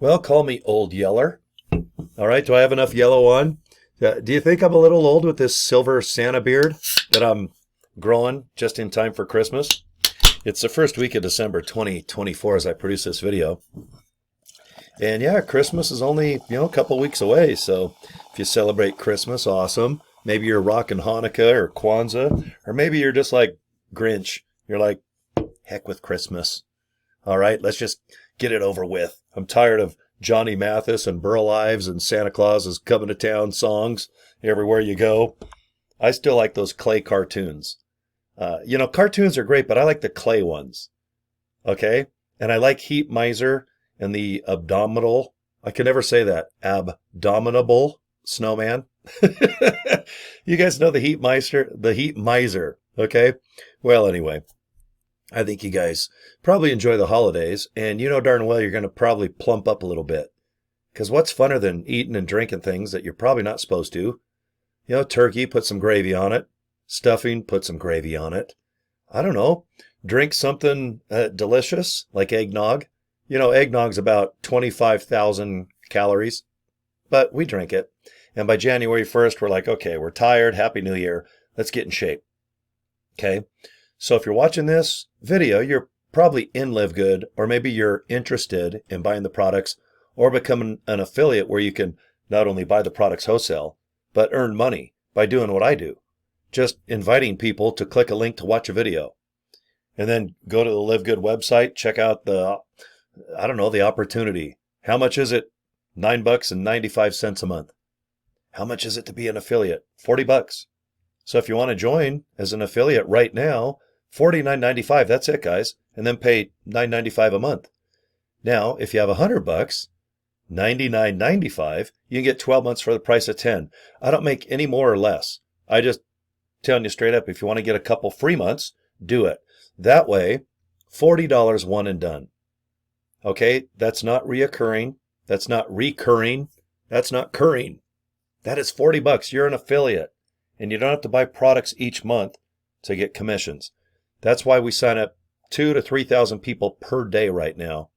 Well, call me Old Yeller. All right, do I have enough yellow on? Do you think I'm a little old with this silver Santa beard that I'm growing just in time for Christmas? It's the first week of December 2024 as I produce this video. And yeah, Christmas is only, a couple weeks away. So if you celebrate Christmas, awesome. Maybe you're rocking Hanukkah or Kwanzaa, or maybe you're just like Grinch. You're like, heck with Christmas. All right, let's just get it over with. I'm tired of Johnny Mathis and Burl Ives and Santa Claus is coming to town songs everywhere you go. I still like those clay cartoons. Cartoons are great, but I like the clay ones. Okay? And I like Heat Miser and the abdominal, I can never say that, abdominable snowman. You guys know the Heat Miser, okay? Well, anyway, I think you guys probably enjoy the holidays, and you know darn well you're going to probably plump up a little bit. Because what's funner than eating and drinking things that you're probably not supposed to? Turkey, put some gravy on it. Stuffing, put some gravy on it. I don't know. Drink something delicious, like eggnog. Eggnog's about 25,000 calories, but we drink it. And by January 1st, we're like, okay, we're tired. Happy New Year. Let's get in shape. Okay? So if you're watching this video, you're probably in LiveGood, or maybe you're interested in buying the products or becoming an affiliate where you can not only buy the products wholesale, but earn money by doing what I do. Just inviting people to click a link to watch a video. And then go to the LiveGood website, check out the opportunity. How much is it? $9.95 a month. How much is it to be an affiliate? $40. So if you want to join as an affiliate right now, $49.95, that's it, guys. And then pay $9.95 a month. Now, if you have $100, $99.95, you can get 12 months for the price of 10. I don't make any more or less. I just telling you straight up, if you want to get a couple free months, do it. That way, $40 one and done. Okay, that's not reoccurring. That's not recurring. That's not curring. That is $40. You're an affiliate. And you don't have to buy products each month to get commissions. That's why we sign up 2,000 to 3,000 people per day right now,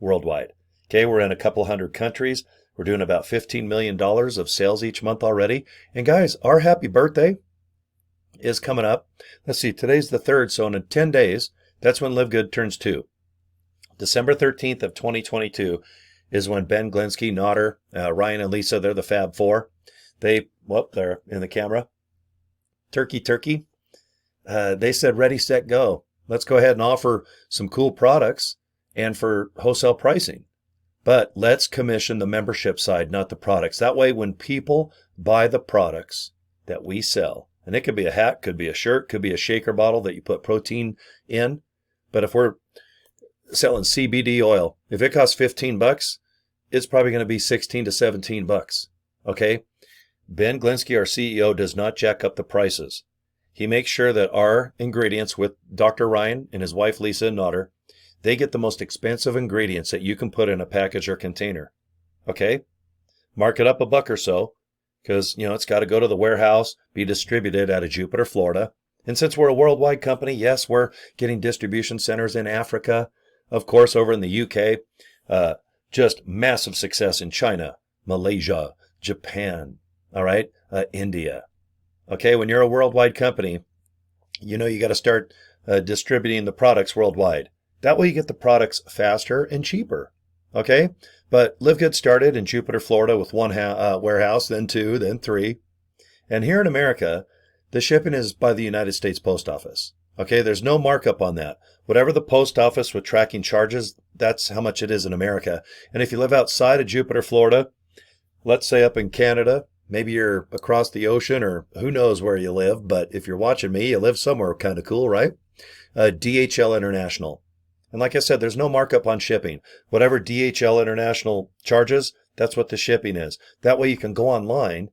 worldwide. Okay, we're in a couple hundred countries. We're doing about $15 million of sales each month already. And guys, our happy birthday is coming up. Let's see, today's the 3rd, so in 10 days, that's when LiveGood turns 2. December 13th of 2022 is when Ben Glinsky, Nodder, Ryan and Lisa, they're the Fab Four. They're in the camera. Turkey. They said, ready, set, go. Let's go ahead and offer some cool products and for wholesale pricing. But let's commission the membership side, not the products. That way, when people buy the products that we sell, and it could be a hat, could be a shirt, could be a shaker bottle that you put protein in. But if we're selling CBD oil, if it costs $15, it's probably going to be $16 to $17. Okay? Ben Glinsky, our CEO, does not jack up the prices. He makes sure that our ingredients with Dr. Ryan and his wife Lisa Nodder, they get the most expensive ingredients that you can put in a package or container. Okay? Mark it up $1 or so, because, it's got to go to the warehouse, be distributed out of Jupiter, Florida. And since we're a worldwide company, yes, we're getting distribution centers in Africa, of course, over in the UK, just massive success in China, Malaysia, Japan, all right, India. Okay, when you're a worldwide company, you got to start distributing the products worldwide. That way you get the products faster and cheaper. Okay, but LiveGood started in Jupiter, Florida with one warehouse, then 2, then 3. And here in America, the shipping is by the United States Post Office. Okay, there's no markup on that. Whatever the post office with tracking charges, that's how much it is in America. And if you live outside of Jupiter, Florida, let's say up in Canada, maybe you're across the ocean or who knows where you live, but if you're watching me, you live somewhere kind of cool, right? DHL International. And like I said, there's no markup on shipping. Whatever DHL International charges, that's what the shipping is. That way you can go online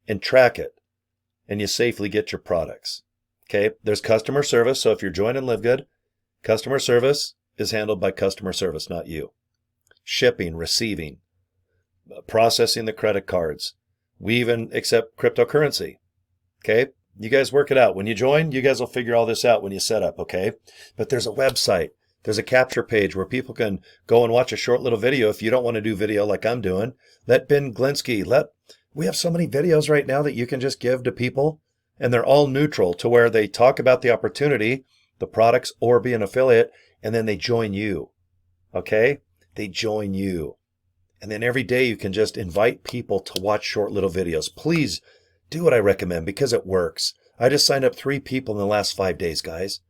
and track it and you safely get your products. Okay, there's customer service. So if you're joining LiveGood, customer service is handled by customer service, not you. Shipping, receiving, processing the credit cards. We even accept cryptocurrency. Okay, you guys work it out. When you join, you guys will figure all this out when you set up, okay? But there's a website. There's a capture page where people can go and watch a short little video if you don't want to do video like I'm doing. Let Ben Glinsky, we have so many videos right now that you can just give to people, and they're all neutral to where they talk about the opportunity, the products, or be an affiliate, and then they join you. Okay? They join you. And then every day you can just invite people to watch short little videos. Please do what I recommend because it works. I just signed up 3 people in the last 5 days, guys.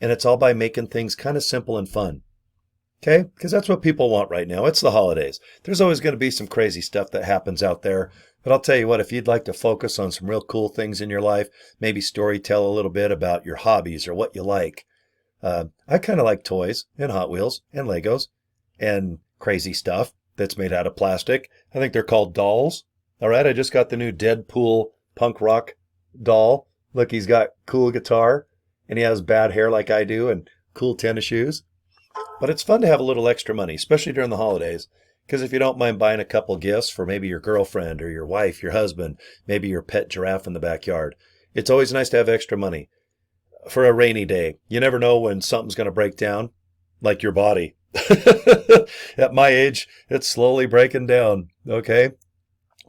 And it's all by making things kind of simple and fun. Okay? Because that's what people want right now. It's the holidays. There's always going to be some crazy stuff that happens out there. But I'll tell you what, if you'd like to focus on some real cool things in your life, maybe story tell a little bit about your hobbies or what you like. I kind of like toys and Hot Wheels and Legos and crazy stuff that's made out of plastic. I think they're called dolls. All right, I just got the new Deadpool punk rock doll. Look, he's got cool guitar and he has bad hair like I do and cool tennis shoes. But it's fun to have a little extra money, especially during the holidays. Because if you don't mind buying a couple gifts for maybe your girlfriend or your wife, your husband, maybe your pet giraffe in the backyard, it's always nice to have extra money for a rainy day. You never know when something's going to break down, like your body. At my age, it's slowly breaking down, okay?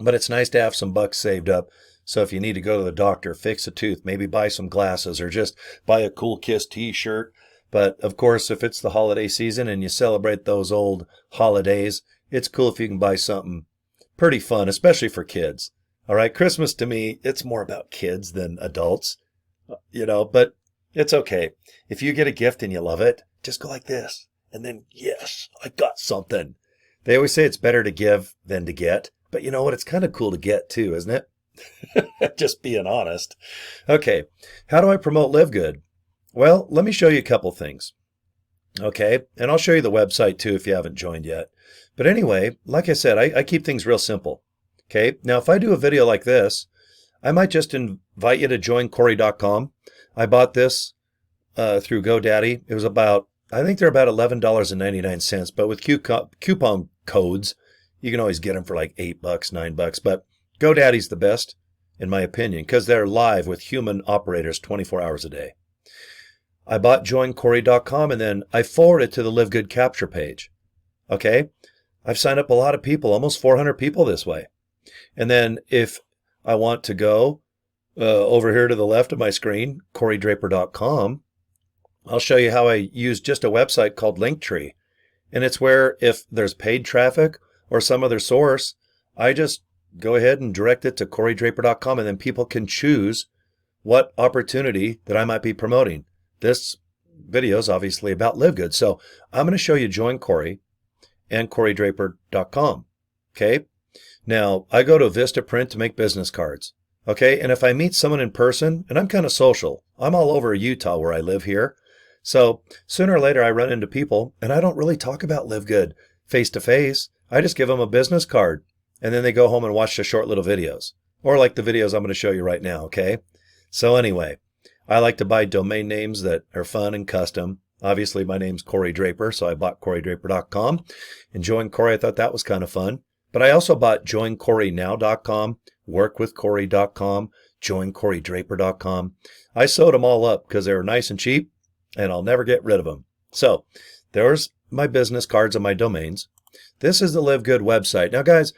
But it's nice to have some bucks saved up. So if you need to go to the doctor, fix a tooth, maybe buy some glasses or just buy a Cool Kiss t-shirt. But of course, if it's the holiday season and you celebrate those old holidays, it's cool if you can buy something pretty fun, especially for kids. All right, Christmas to me, it's more about kids than adults, but it's okay. If you get a gift and you love it, just go like this. And then, yes, I got something. They always say it's better to give than to get. But you know what? It's kind of cool to get too, isn't it? Just being honest. Okay, how do I promote Live Good? Well, let me show you a couple things. Okay, and I'll show you the website too if you haven't joined yet. But anyway, like I said, I keep things real simple. Okay, now if I do a video like this, I might just invite you to joincory.com. I bought this through GoDaddy. It was I think they're about $11.99, but with coupon codes, you can always get them for like $8, $9. But GoDaddy's the best, in my opinion, because they're live with human operators 24 hours a day. I bought joincory.com and then I forwarded to the Live Good capture page. Okay, I've signed up a lot of people, almost 400 people this way. And then if I want to go over here to the left of my screen, corydraper.com, I'll show you how I use just a website called Linktree. And it's where if there's paid traffic or some other source, I just go ahead and direct it to corydraper.com and then people can choose what opportunity that I might be promoting. This video is obviously about Live Good. So I'm going to show you Join Cory and corydraper.com. Okay. Now I go to Vistaprint to make business cards. Okay. And if I meet someone in person, and I'm kind of social, I'm all over Utah where I live here. So sooner or later I run into people and I don't really talk about Live Good face to face. I just give them a business card and then they go home and watch the short little videos or like the videos I'm going to show you right now. Okay. So anyway, I like to buy domain names that are fun and custom. Obviously my name's Cory Draper, so I bought corydraper.com and Join Cory. I thought that was kind of fun, but I also bought joincorynow.com, workwithcory.com, joincorydraper.com. I sewed them all up because they were nice and cheap and I'll never get rid of them. So there's my business cards and my domains. This is the Live Good website. Now, guys,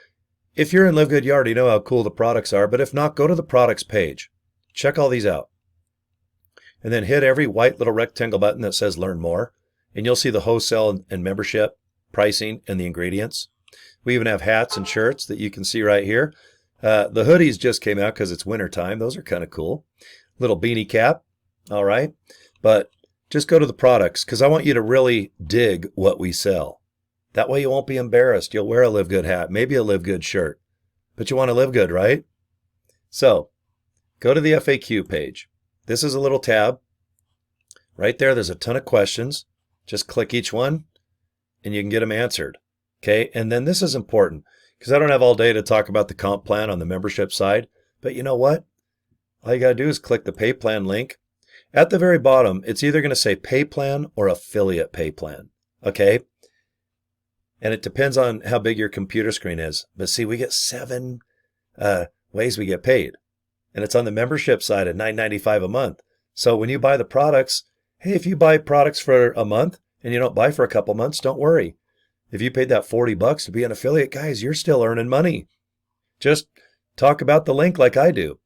if you're in Live Good, you already know how cool the products are, but if not, go to the products page. Check all these out. And then hit every white little rectangle button that says Learn More, and you'll see the wholesale and membership, pricing, and the ingredients. We even have hats and shirts that you can see right here. The hoodies just came out because it's winter time. Those are kind of cool. Little beanie cap. All right. But just go to the products because I want you to really dig what we sell. That way you won't be embarrassed. You'll wear a Live Good hat, maybe a Live Good shirt, but you want to live good, right? So go to the FAQ page. This is a little tab. Right there, there's a ton of questions. Just click each one and you can get them answered. Okay, and then this is important because I don't have all day to talk about the comp plan on the membership side, but you know what? All you got to do is click the pay plan link. At the very bottom, it's either going to say pay plan or affiliate pay plan. Okay, and it depends on how big your computer screen is. But see, we get 7 ways we get paid. And it's on the membership side at $9.95 a month. So when you buy the products, hey, if you buy products for a month, and you don't buy for a couple months, don't worry. If you paid that $40 to be an affiliate, guys, you're still earning money. Just talk about the link like I do.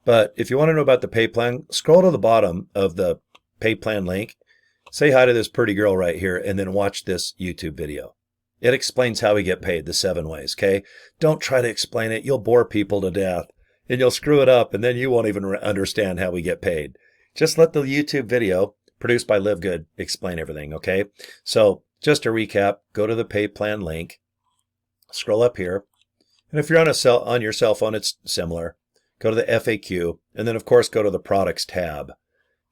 But if you want to know about the pay plan, scroll to the bottom of the pay plan link, say hi to this pretty girl right here, and then watch this YouTube video. It explains how we get paid, the 7 ways, okay? Don't try to explain it. You'll bore people to death, and you'll screw it up, and then you won't even understand how we get paid. Just let the YouTube video, produced by LiveGood, explain everything, okay? So just to recap, go to the pay plan link, scroll up here, and if you're on your cell phone, it's similar. Go to the FAQ, and then, of course, go to the products tab,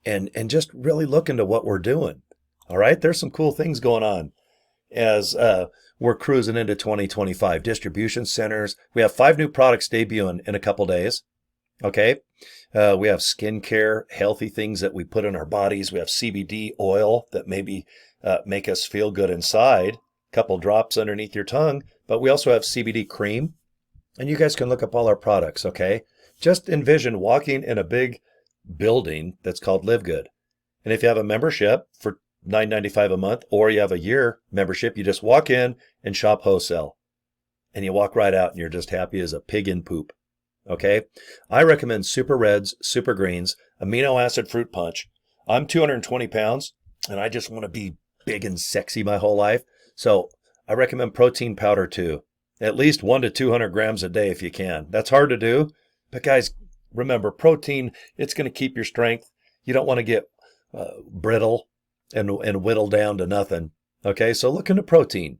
and just really look into what we're doing, all right? There's some cool things going on as we're cruising into 2025. Distribution centers. We have 5 new products debuting in a couple days. Okay. We have skincare, healthy things that we put in our bodies. We have CBD oil that maybe make us feel good inside. A couple drops underneath your tongue. But we also have CBD cream. And you guys can look up all our products. Okay. Just envision walking in a big building that's called LiveGood. And if you have a membership for $9.95 a month, or you have a year membership, you just walk in and shop wholesale, and you walk right out and you're just happy as a pig in poop. Okay. I recommend Super Reds, Super Greens, amino acid fruit punch. I'm 220 pounds and I just want to be big and sexy my whole life. So I recommend protein powder too. At least 100 to 200 grams a day if you can. That's hard to do, but guys, remember, protein, it's going to keep your strength. You don't want to get brittle and whittle down to nothing. Okay, so look into protein.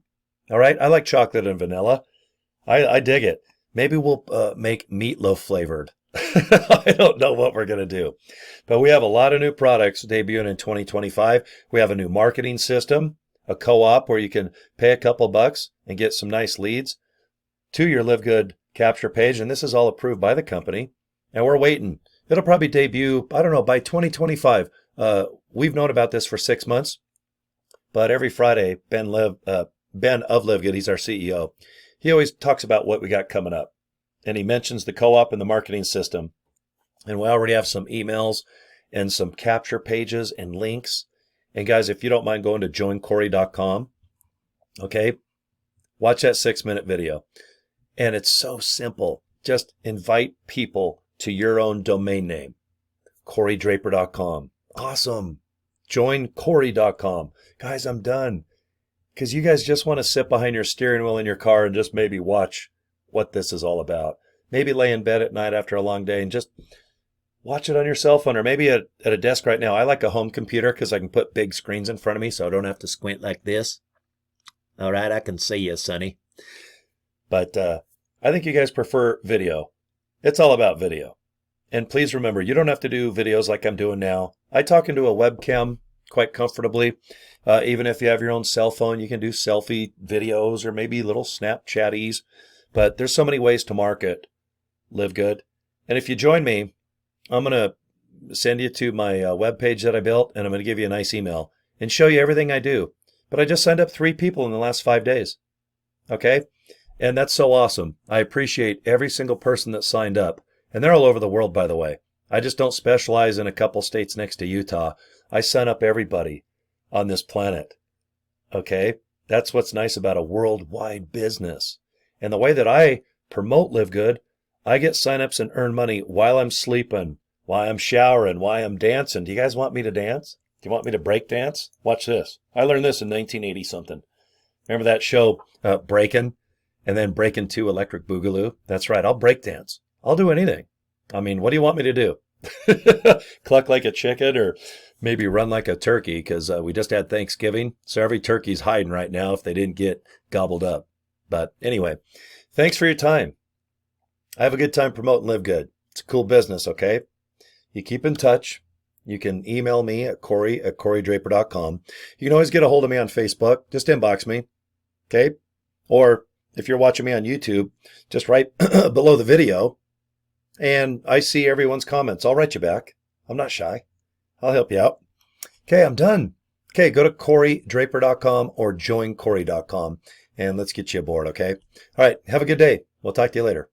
All right, I like chocolate and vanilla. I dig it. Maybe we'll make meatloaf flavored. I don't know what we're going to do. But we have a lot of new products debuting in 2025. We have a new marketing system, a co-op where you can pay a couple bucks and get some nice leads to your LiveGood capture page. And this is all approved by the company. And we're waiting. It'll probably debut, I don't know, by 2025. We've known about this for 6 months, but every Friday, Ben of LiveGood, he's our CEO, he always talks about what we got coming up. And he mentions the co-op and the marketing system. And we already have some emails and some capture pages and links. And guys, if you don't mind going to joincory.com, okay, watch that 6-minute video. And it's so simple. Just invite people to your own domain name, CoryDraper.com. Awesome. Joincory.com. Guys, I'm done. Because you guys just want to sit behind your steering wheel in your car and just maybe watch what this is all about. Maybe lay in bed at night after a long day and just watch it on your cell phone, or maybe at a desk right now. I like a home computer because I can put big screens in front of me so I don't have to squint like this. All right, I can see you, Sonny. But I think you guys prefer video. It's all about video. And please remember, you don't have to do videos like I'm doing now. I talk into a webcam quite comfortably. Even if you have your own cell phone, you can do selfie videos or maybe little Snapchatties. But there's so many ways to market LiveGood. And if you join me, I'm going to send you to my webpage that I built, and I'm going to give you a nice email and show you everything I do. But I just signed up 3 people in the last 5 days. Okay? And that's so awesome. I appreciate every single person that signed up. And they're all over the world, by the way. I just don't specialize in a couple states next to Utah. I sign up everybody on this planet. Okay? That's what's nice about a worldwide business. And the way that I promote LiveGood, I get signups and earn money while I'm sleeping, while I'm showering, while I'm dancing. Do you guys want me to dance? Do you want me to break dance? Watch this. I learned this in 1980 something. Remember that show, Breakin'? And then Breakin' 2 Electric Boogaloo? That's right. I'll break dance. I'll do anything. I mean, what do you want me to do? Cluck like a chicken or maybe run like a turkey? Because we just had Thanksgiving. So every turkey's hiding right now if they didn't get gobbled up. But anyway, thanks for your time. I have a good time promoting LiveGood. It's a cool business, okay? You keep in touch. You can email me at Cory@CoryDraper.com. You can always get a hold of me on Facebook. Just inbox me, okay? Or if you're watching me on YouTube, just right below the video, and I see everyone's comments. I'll write you back. I'm not shy. I'll help you out. Okay, I'm done. Okay, go to CoryDraper.com or joincory.com, and let's get you aboard, okay? All right, have a good day. We'll talk to you later.